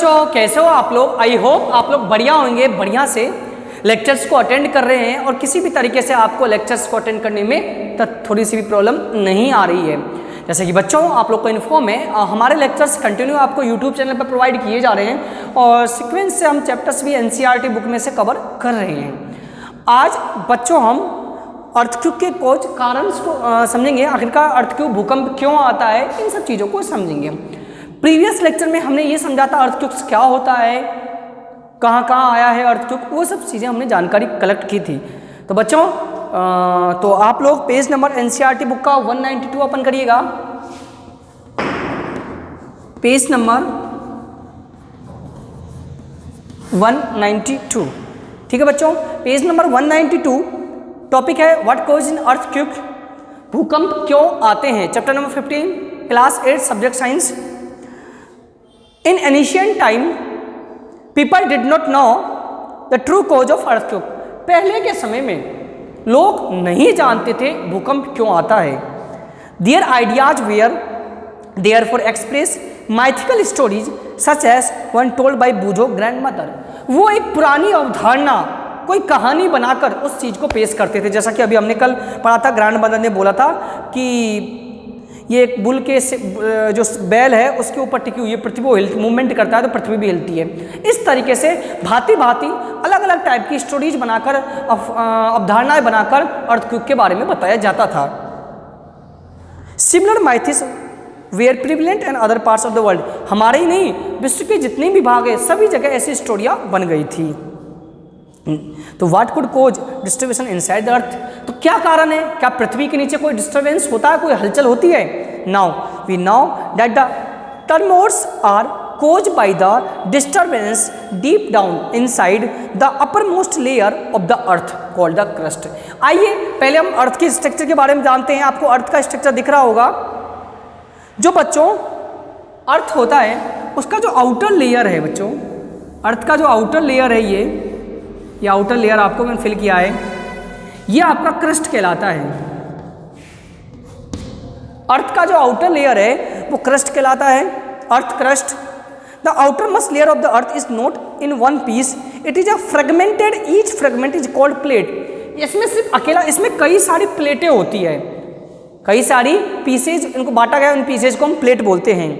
बच्चों, कैसे हो आप लोग? आई होप आप लोग बढ़िया होंगे, बढ़िया से लेक्चर्स को अटेंड कर रहे हैं और किसी भी तरीके से आपको लेक्चर्स को अटेंड करने में थोड़ी सी भी प्रॉब्लम नहीं आ रही है। जैसे कि बच्चों आप लोग को इन्फॉर्म है, हमारे लेक्चर्स कंटिन्यू आपको यूट्यूब चैनल पर प्रोवाइड किए जा रहे हैं और सीक्वेंस से हम चैप्टर्स भी एनसीईआरटी बुक में से कवर कर रहे हैं। आज बच्चों हम अर्थक्वेक के कुछ कारण को समझेंगे, आखिरकार अर्थक्वेक भूकंप क्यों आता है, इन सब चीज़ों को समझेंगे। प्रीवियस लेक्चर में हमने ये समझा था अर्थक्वेक क्या होता है, कहाँ कहाँ आया है अर्थक्वेक, वो सब चीज़ें हमने जानकारी कलेक्ट की थी। तो बच्चों तो आप लोग पेज नंबर एनसीईआरटी बुक का 192 ओपन करिएगा, पेज नंबर 192। ठीक है बच्चों, पेज नंबर 192 टॉपिक है व्हाट कॉज इन अर्थक्वेक, भूकंप क्यों आते हैं, chapter number 15, class 8, subject science. In ancient time people did not know the true cause of earthquake, पहले के समय में लोग नहीं जानते थे भूकंप क्यों आता है। Their ideas were there for express mythical stories such as one told by बूझो ग्रैंड मदर, वो एक पुरानी अवधारणा कोई कहानी बनाकर उस चीज़ को पेश करते थे। जैसा कि अभी हमने कल पढ़ा था, ग्रैंड मदर ने बोला था कि ये एक बुल के जो बैल है उसके ऊपर टिकी हुई है पृथ्वी, वो मूवमेंट करता है तो पृथ्वी भी हिलती है। इस तरीके से भांति भांति अलग अलग टाइप की स्टोरीज बनाकर अवधारणाएं बनाकर अर्थक्वेक के बारे में बताया जाता था। Similar myths were prevalent and other parts of the world, हमारे ही नहीं विश्व के जितने भी भाग है सभी जगह ऐसी स्टोरियाँ बन गई थी। तो what could cause disturbance inside the earth, तो क्या कारण है, क्या पृथ्वी के नीचे कोई डिस्टर्बेंस होता है, कोई हलचल होती है? Now we know that the tremors are caused by the disturbance deep down inside the uppermost layer of the earth called the crust. आइए पहले हम अर्थ के स्ट्रक्चर के बारे में जानते हैं। आपको अर्थ का स्ट्रक्चर दिख रहा होगा। जो बच्चों अर्थ होता है उसका जो आउटर लेयर है बच्चों, अर्थ का जो आउटर लेयर है ये आउटर लेयर आपको मैंने फिल किया है, ये आपका क्रस्ट कहलाता है। अर्थ का जो आउटर लेयर है वो क्रस्ट कहलाता है, earth crust. The outer most layer of the earth is not in one piece, it is a fragmented, each fragment is called plate. इसमें सिर्फ अकेला, इसमें कई सारी प्लेटें होती है, कई सारी पीसेज, इनको बांटा गया, उन पीसेज को हम प्लेट बोलते हैं।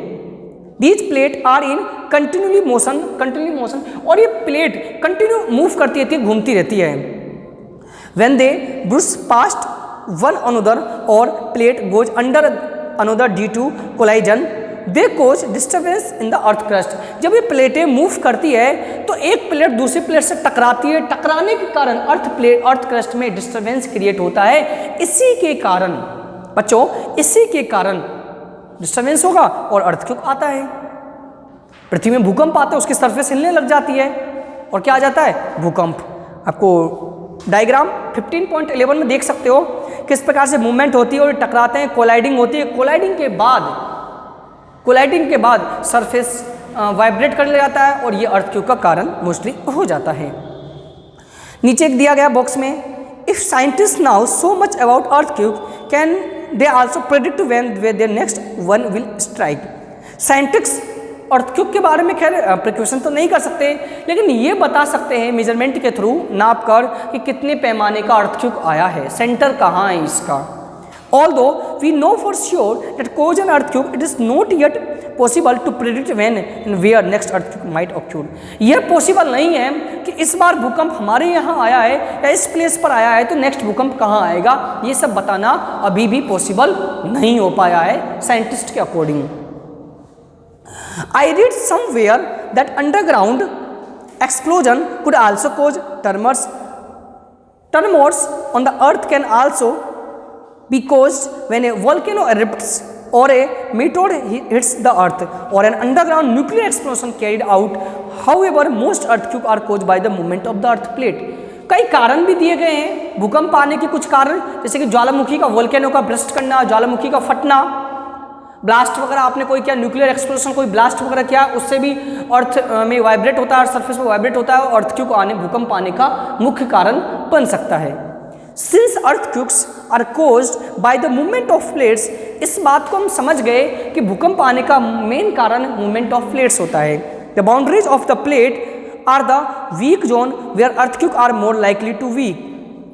These plate are in continually motion, और ये प्लेट कंटिन्यू मूव करती रहती है, घूमती रहती है। When they brush past one another or plate goes under another due to collision, they cause disturbance in the earth crust। जब ये प्लेटें मूव करती है तो एक प्लेट दूसरी प्लेट से टकराती है, टकराने के कारण अर्थ क्रस्ट में डिस्टर्बेंस क्रिएट होता है। इसी के कारण बच्चों, इसी के कारण डिस्टर्बेंस होगा और अर्थक्वेक आता है। पृथ्वी में भूकंप आता है, उसकी सरफेस हिलने लग जाती है और क्या आ जाता है? भूकंप। आपको डायग्राम 15.11 में देख सकते हो किस प्रकार से मूवमेंट होती है और टकराते हैं, कोलाइडिंग होती है। कोलाइडिंग के बाद सरफेस वाइब्रेट करने जाता है और ये अर्थक्वेक का कारण मोस्टली हो जाता है। नीचे एक दिया गया बॉक्स में, if scientist now so much about earthquake can they also predict when their next one will strike. Scientist earthquake के बारे में खैर प्रिकॉशन तो नहीं कर सकते, लेकिन ये बता सकते हैं मेजरमेंट के थ्रू नाप कर कि कितने पैमाने का अर्थक्वेक आया है, सेंटर कहाँ है इसका। Although we know for sure that cause an earthquake, it is not yet possible to predict when and where next earthquake might occur। यह पॉसिबल नहीं है कि इस बार भूकंप हमारे यहाँ आया है या इस प्लेस पर आया है तो नेक्स्ट भूकंप कहाँ आएगा, ये सब बताना अभी भी पॉसिबल नहीं हो पाया है साइंटिस्ट के according. I read somewhere that underground explosion could also cause tremors. Tremors on the earth can also be caused when a volcano erupts or a meteor hits the earth or an underground nuclear explosion carried out. However, most earthquakes are caused by the movement of the earth plate। कई कारण भी दिए गए हैं भूकंप आने के, कुछ कारण जैसे कि ज्वालामुखी का, वोल्केनो का ब्रस्ट करना, ज्वालामुखी का फटना, ब्लास्ट वगैरह आपने कोई किया, न्यूक्लियर एक्सप्लोजन कोई ब्लास्ट वगैरह किया, उससे भी अर्थ में वाइब्रेट होता है, सरफेस में वाइब्रेट होता है और अर्थक्वेक आने, भूकंप आने का मुख्य कारण बन सकता है। Since earthquakes are caused by the movement of plates, इस बात को हम समझ गए कि भूकंप आने का मेन कारण मूवमेंट ऑफ प्लेट्स होता है। The boundaries of the plate are the weak zone where earthquake are more likely to weak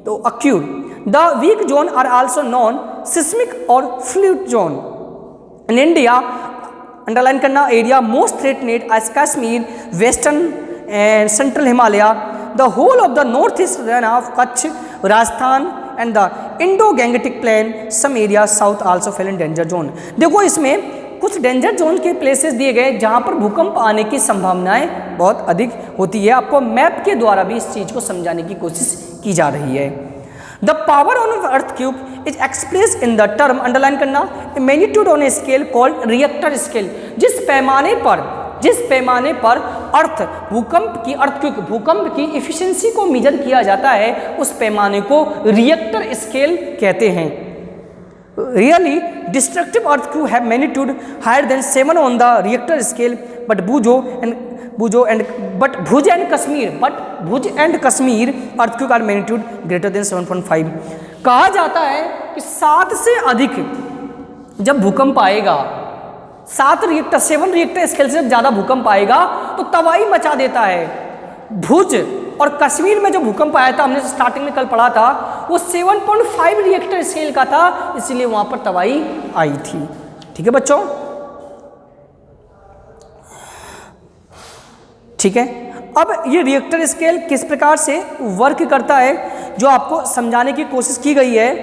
to occur. The weak zone are also known seismic और fluid zone. In India underline करना area most threatened as Kashmir, western and central Himalaya, the whole of the north east run of Kutch, Rajasthan and the Indo Gangetic plain, some area south also fall in danger zone. देखो इसमें कुछ danger zone के places दिए गए जहां पर भूकंप आने की संभावनाएं बहुत अधिक होती है। आपको मैप के द्वारा भी इस चीज को समझाने की कोशिश की जा रही है। The power on earthquake is express in the term underline करना magnitude on a scale called Richter scale. जिस पैमाने पर भूकंप की एफिशिएंसी को मेजर किया जाता है उस पैमाने को रिएक्टर स्केल कहते हैं। Really destructive earthquake have magnitude higher than 7 on the Richter scale but Bhuj and Kashmir earthquake are magnitude greater than 7.5। कहा जाता है कि 7 से अधिक जब भूकंप आएगा, 7 रिएक्टर स्केल से जब ज़्यादा भूकंप आएगा तो तबाही मचा देता है। भुज और कश्मीर में जो भूकंप आया था, हमने स्टार्टिंग में कल पढ़ा था, वो 7.5 रिएक्टर स्केल का था, इसलिए वहां पर तबाही आई थी। ठीक है बच्चों, ठीक है। अब ये रिएक्टर स्केल किस प्रकार से वर्क करता है जो आपको समझाने की कोशिश की गई है,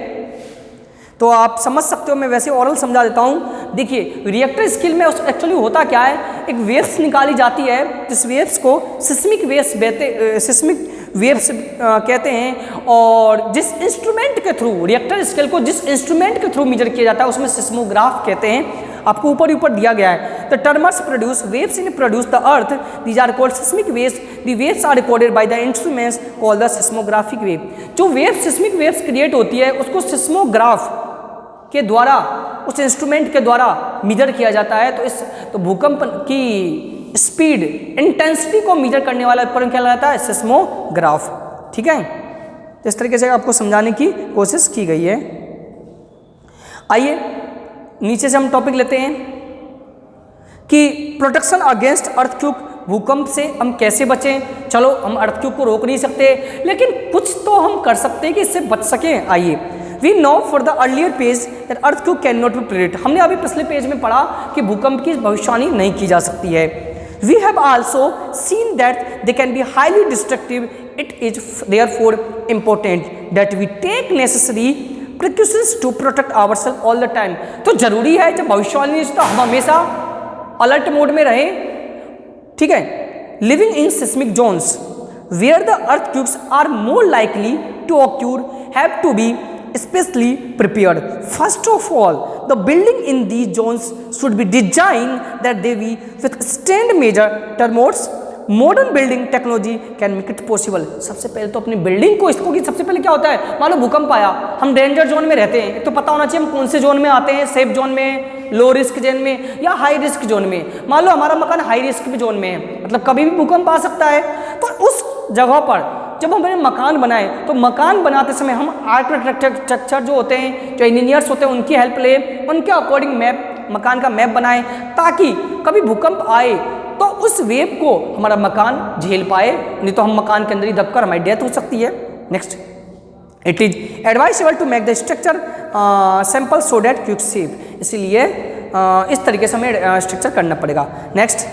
तो आप समझ सकते हो। मैं वैसे ओरल समझा देता हूँ। देखिए रिएक्टर स्केल में एक्चुअली होता क्या है, एक वेव्स निकाली जाती है, जिस वेव्स को सिस्मिक वेव्स कहते हैं, और जिस इंस्ट्रूमेंट के थ्रू रिएक्टर स्केल को जिस इंस्ट्रूमेंट के थ्रू मेजर किया जाता है उसमें सिस्मोग्राफ कहते हैं। आपको ऊपर दिया गया है। The tremors produce waves in produce the earth, these are called seismic waves, the waves are recorded by the instruments called the seismographic wave. जो सिस्मिक वेव्स क्रिएट होती है उसको सिस्मोग्राफ के द्वारा, उस इंस्ट्रूमेंट के द्वारा मेजर किया जाता है। तो भूकंप की स्पीड, इंटेंसिटी को मेजर करने वाला उपकरण क्या कहलाता है, सिस्मोग्राफ। ठीक है, इस तरीके से आपको समझाने की कोशिश की गई है। आइए नीचे से हम टॉपिक लेते हैं कि प्रोटेक्शन अगेंस्ट अर्थक्वेक, भूकंप से हम कैसे बचें। चलो हम अर्थक्वेक को रोक नहीं सकते, लेकिन कुछ तो हम कर सकते हैं कि इससे बच सकें। आइए, we know for the earlier page that earthquake can not be predict. हमने अभी पिछले पेज में पढ़ा कि भूकंप की भविष्यवाणी नहीं की जा सकती है। We have also seen that they can be highly destructive. It is therefore important that we take necessary precautions to protect ourself all the time. तो जरूरी है जब भविष्यवाणी तो हम हमेशा अलर्ट मोड में रहें। ठीक है, living in seismic zones where the earthquakes are more likely to occur have to be especially prepared. First of all, the building in these zones should be designed that they be withstand major terremotes. Modern building technology can make it possible. सबसे पहले तो अपनी building को इसको कि सबसे पहले क्या होता है, मान लो भूकंप आया, हम डेंजर जोन में रहते हैं, तो पता होना चाहिए हम कौन से जोन में आते हैं, सेफ जोन में, लो रिस्क जोन में या हाई रिस्क जोन में। मान लो हमारा मकान हाई रिस्क जोन में है, मतलब कभी भी भूकंप आ सकता है। तो उस जगह पर जब हमने मकान बनाए तो मकान बनाते समय हम आर्किटेक्चर जो होते हैं, जो इंजीनियर्स होते हैं, उनकी हेल्प ले, उनके अकॉर्डिंग मकान का मैप बनाएं, ताकि कभी भूकंप आए तो उस वेव को हमारा मकान झेल पाए, नहीं तो हम मकान के अंदर ही दबकर हमारी डेथ हो सकती है। Next, it is advisable to make the structure sample so that quick safe. इसीलिए इस तरीके से हमें स्ट्रक्चर करना पड़ेगा। नेक्स्ट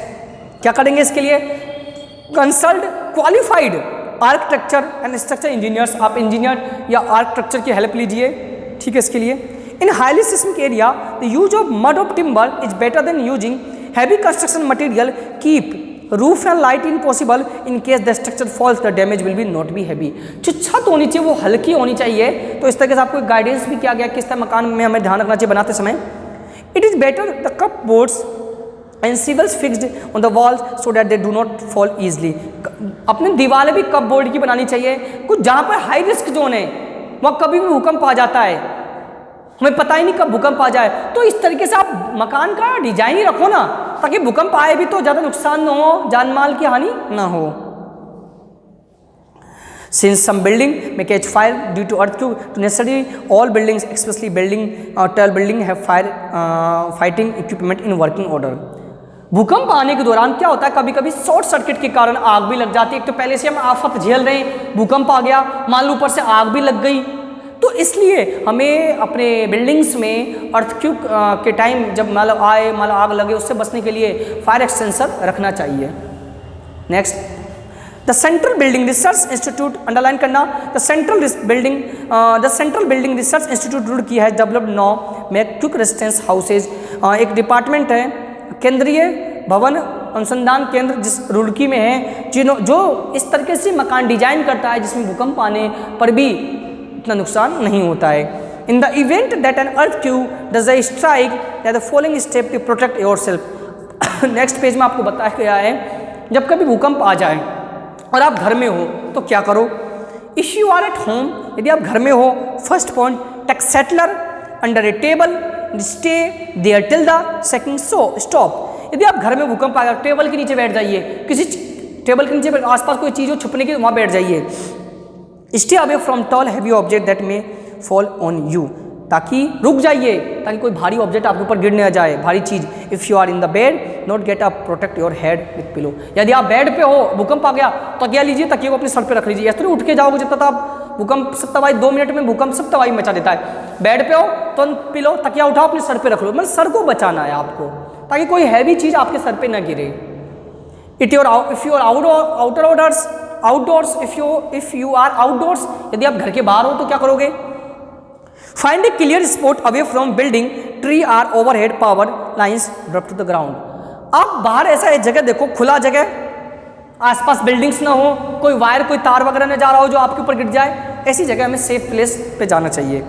क्या करेंगे इसके लिए, consult qualified architecture and structure engineers. आप इंजीनियर या आर्किटेक्चर की हेल्प लीजिए। ठीक है, इसके लिए in highly seismic area the use of mud of timber is better than using heavy construction material. Keep roof and light in possible in case the structure falls the damage will be not be heavy. जो छत होनी चाहिए वो हल्की होनी चाहिए। तो इस तरीके से आपको गाइडेंस भी किया गया किस तरह मकान में हमें ध्यान रखना चाहिए बनाते समय। It is better the cupboards and shelves fixed on the walls so that they do not fall easily. अपनी दीवारें भी कप बोर्ड की बनानी चाहिए। कुछ जहाँ पर हाई रिस्क जोन है वहाँ कभी भी भूकंप आ जाता है, हमें पता ही नहीं कब भूकंप आ जाए। तो इस तरीके से आप मकान का डिजाइन ही रखो ना, ताकि भूकंप आए भी तो ज़्यादा नुकसान न हो, जान माल की हानि ना हो। Since some building may catch fire due to earthquake, to necessarily all buildings, especially tall building, have fire fighting equipment in working order. भूकंप आने के दौरान क्या होता है, कभी कभी शॉर्ट सर्किट के कारण आग भी लग जाती है। एक तो पहले से हम आफत झेल रहे हैं, भूकंप आ गया, मान लो ऊपर से आग भी लग गई, तो इसलिए हमें अपने बिल्डिंग्स में अर्थक्वेक के टाइम जब मतलब आग लगे उससे बचने के लिए फायर एक्सटेंसर रखना चाहिए। Next, the central building research institute, underline करना, the central building research institute Roorkee है डेवलप्ड 9 क्विक रेजिस्टेंस हाउसेज। एक डिपार्टमेंट है, केंद्रीय भवन अनुसंधान केंद्र जिस रुड़की में है, जो इस तरीके से मकान डिजाइन करता है जिसमें भूकंप आने पर भी इतना नुकसान नहीं होता है। In the event that an earthquake does a strike that the following step to protect yourself. Next page में आपको बताया गया है, जब कभी भूकंप आ जाए और आप घर में हो तो क्या करो। If you are at home, यदि आप घर में हो, first point, take shelter under a table, stay there till the second stop. यदि आप घर में भूकंप आएगा, टेबल के नीचे बैठ जाइए, किसी टेबल के नीचे आसपास कोई चीज़ हो छुपने की, वहाँ बैठ जाइए। Stay away from tall heavy object that may fall on you, ताकि रुक जाइए, ताकि कोई भारी ऑब्जेक्ट आपके ऊपर गिर न जाए, भारी चीज़। If you are in the bed, not get up, protect your head with pillow. यदि आप बेड पे हो, भूकंप आ गया, तकिया लीजिए, तकिए को अपने सर पे रख लीजिए, ऐसे उठ के जाओगे जब तक आप भूकंप सब तबाही 2 मिनट में भूकंप सब तबाही मचा देता है। बेड पे हो तो पिलो, तकिया उठाओ, अपने सर पे रख लो, मतलब सर को बचाना है आपको, ताकि कोई हैवी चीज़ आपके सर पे ना गिरे। If you are outdoors, if you are outdoors, यदि आप घर के बाहर हो तो क्या करोगे। Find a clear spot away from building, tree or overhead power lines drop to the ground. आप बाहर ऐसा एक जगह देखो, खुला जगह, आसपास बिल्डिंग्स ना हो, कोई वायर कोई तार वगैरह न जा रहा हो जो आपके ऊपर गिर जाए, ऐसी जगह हमें सेफ प्लेस पे जाना चाहिए।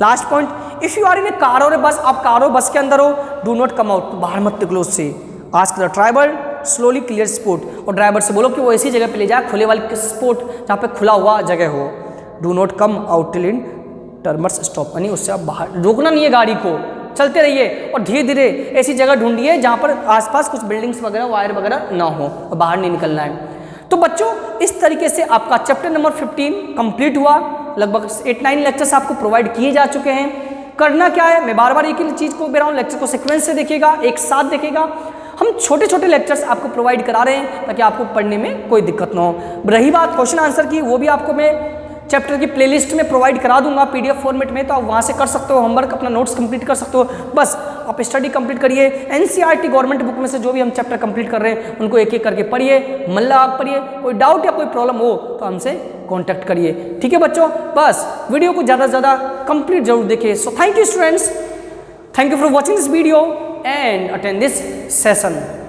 Last point, if you are in a car और बस, आप कार और बस के अंदर हो, डू नॉट कम आउट, बाहर मत निकलो उससे। Ask the driver slowly clear spot, और ड्राइवर से बोलो कि वो ऐसी जगह पे ले जाए, खुले वाले स्पॉट जहाँ पे खुला हुआ जगह हो। Do not come out till in टर्मर्स stop, यानी उससे आप बाहर, रोकना नहीं है गाड़ी को, चलते रहिए और धीरे धीरे ऐसी जगह ढूंढिए जहाँ पर आसपास कुछ बिल्डिंग्स वगैरह वायर वगैरह ना हो और बाहर नहीं निकलना है। तो बच्चों, इस तरीके से आपका चैप्टर नंबर 15 कंप्लीट हुआ। लगभग 8-9 लेक्चर्स आपको प्रोवाइड किए जा चुके हैं। करना क्या है, मैं बार बार एक ही चीज़ को कह रहा हूँ, लेक्चर को सीक्वेंस से देखिएगा, एक साथ देखिएगा। हम छोटे छोटे लेक्चर्स आपको प्रोवाइड करा रहे हैं ताकि आपको पढ़ने में कोई दिक्कत ना हो। रही बात क्वेश्चन आंसर की, वो भी आपको मैं चैप्टर की प्लेलिस्ट में प्रोवाइड करा दूंगा PDF फॉर्मेट में, तो आप वहाँ से कर सकते हो, होमवर्क अपना नोट्स कंप्लीट कर सकते हो। बस आप स्टडी कंप्लीट करिए, NCERT गवर्नमेंट बुक में से जो भी हम चैप्टर कंप्लीट कर रहे हैं उनको एक एक करके पढ़िए, मल्ला आप पढ़िए। कोई डाउट या कोई प्रॉब्लम हो तो हमसे कॉन्टैक्ट करिए, ठीक है बच्चों। बस वीडियो को ज़्यादा से ज़्यादा कंप्लीट जरूर देखिए। So thank you students, thank you for watching this video and attend this session.